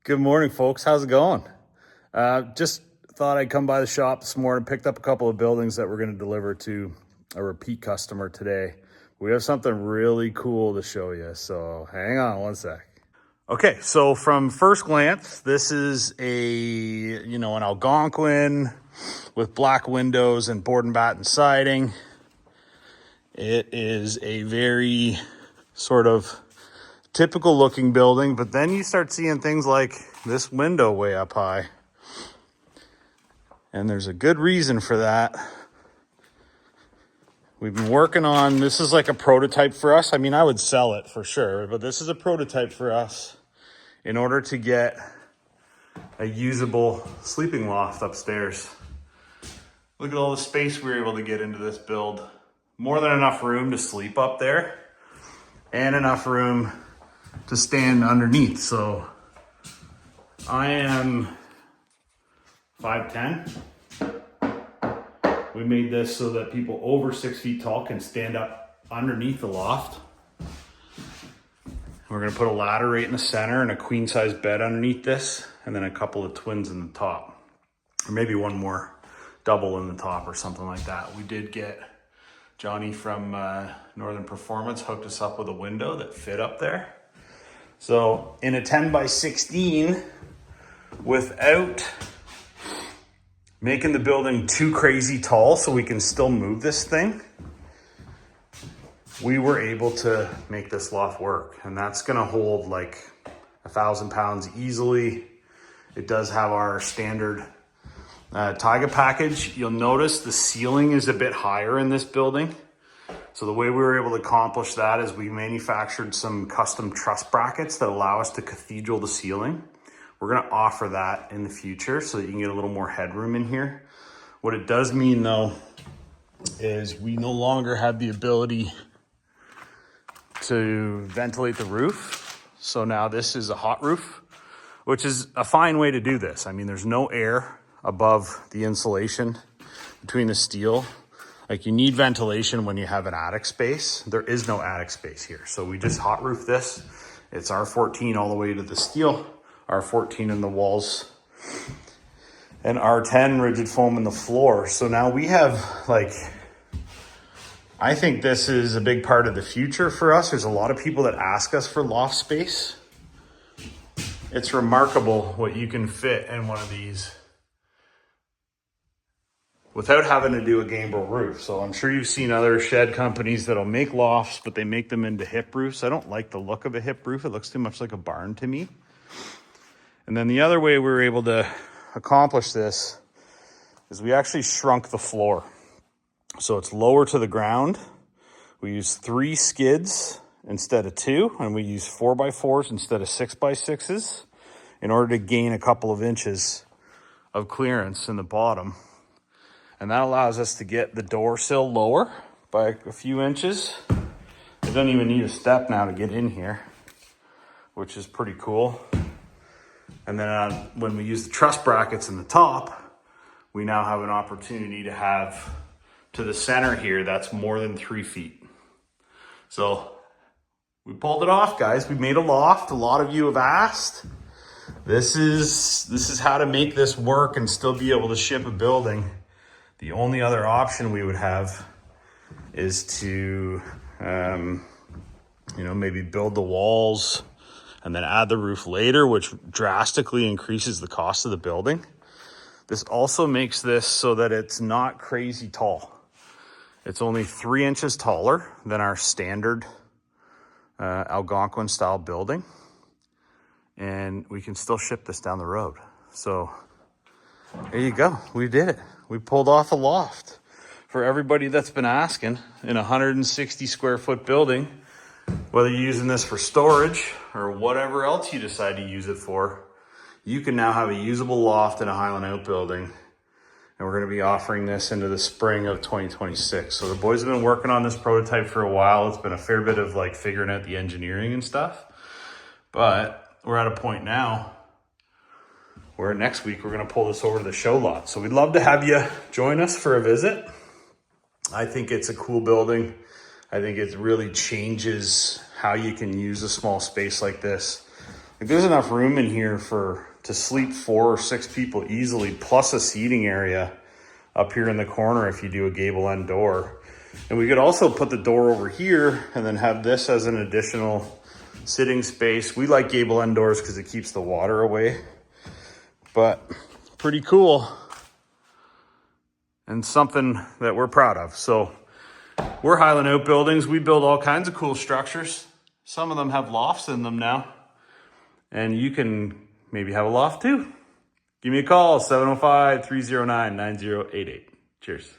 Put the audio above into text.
Good morning, folks. How's it going? Just thought I'd come by the shop this morning, picked up a couple of buildings that we're going to deliver to a repeat customer today. We have something really cool to show you, so hang on one sec. Okay, so from first glance, this is an Algonquin with black windows and board and batten siding. It is a very sort of typical looking building, but then you start seeing things like this window way up high. And there's a good reason for that. We've been working on, this is like a prototype for us. I mean, I would sell it for sure, but this is a prototype for us in order to get a usable sleeping loft upstairs. Look at all the space we were able to get into this build. More than enough room to sleep up there and enough room to stand underneath. So I am 5'10". We made this so that people over 6 feet tall can stand up underneath the loft. We're gonna put a ladder right in the center and a queen size bed underneath this, and then a couple of twins in the top, or maybe one more double in the top or something like that. We did get Johnny from Northern Performance hooked us up with a window that fit up there. So in a 10 by 16, without making the building too crazy tall so we can still move this thing, we were able to make this loft work. And that's gonna hold like 1,000 pounds easily. It does have our standard taiga package. You'll notice the ceiling is a bit higher in this building. So the way we were able to accomplish that is we manufactured some custom truss brackets that allow us to cathedral the ceiling. We're gonna offer that in the future so that you can get a little more headroom in here. What it does mean though, is we no longer have the ability to ventilate the roof. So now this is a hot roof, which is a fine way to do this. I mean, there's no air above the insulation between the steel. Like, you need ventilation when you have an attic space. There is no attic space here. So we just hot roof this. It's R14 all the way to the steel, R14 in the walls, and R10 rigid foam in the floor. So now we have, like, I think this is a big part of the future for us. There's a lot of people that ask us for loft space. It's remarkable what you can fit in one of these without having to do a gambrel roof. So I'm sure you've seen other shed companies that'll make lofts, but they make them into hip roofs. I don't like the look of a hip roof. It looks too much like a barn to me. And then the other way we were able to accomplish this is we actually shrunk the floor. So it's lower to the ground. We use 3 skids instead of 2, and we use 4x4s instead of 6x6s in order to gain a couple of inches of clearance in the bottom. And that allows us to get the door sill lower by a few inches. I don't even need a step now to get in here, which is pretty cool. And then when we use the truss brackets in the top, we now have an opportunity to have to the center here that's more than 3 feet. So we pulled it off, guys. We made a loft. A lot of you have asked. This is how to make this work and still be able to ship a building. The only other option we would have is to, maybe build the walls and then add the roof later, which drastically increases the cost of the building. This also makes this so that it's not crazy tall. It's only 3 inches taller than our standard Algonquin style building. And we can still ship this down the road. So there you go. We did it. We pulled off a loft for everybody that's been asking in a 160 square foot building, whether you're using this for storage or whatever else you decide to use it for. You can now have a usable loft in a Highland outbuilding. And we're going to be offering this into the spring of 2026. So the boys have been working on this prototype for a while. It's been a fair bit of like figuring out the engineering and stuff. But we're at a point now where next week we're going to pull this over to the show lot. So we'd love to have you join us for a visit. I think it's a cool building. I think it really changes how you can use a small space like this. Like, there's enough room in here to sleep 4 or 6 people easily, plus a seating area up here in the corner if you do a gable end door. And we could also put the door over here and then have this as an additional sitting space. We like gable end doors because it keeps the water away, but pretty cool and something that we're proud of. So we're Highland Outbuildings. We build all kinds of cool structures. Some of them have lofts in them now, and you can maybe have a loft too. Give me a call, 705-309-9088. Cheers.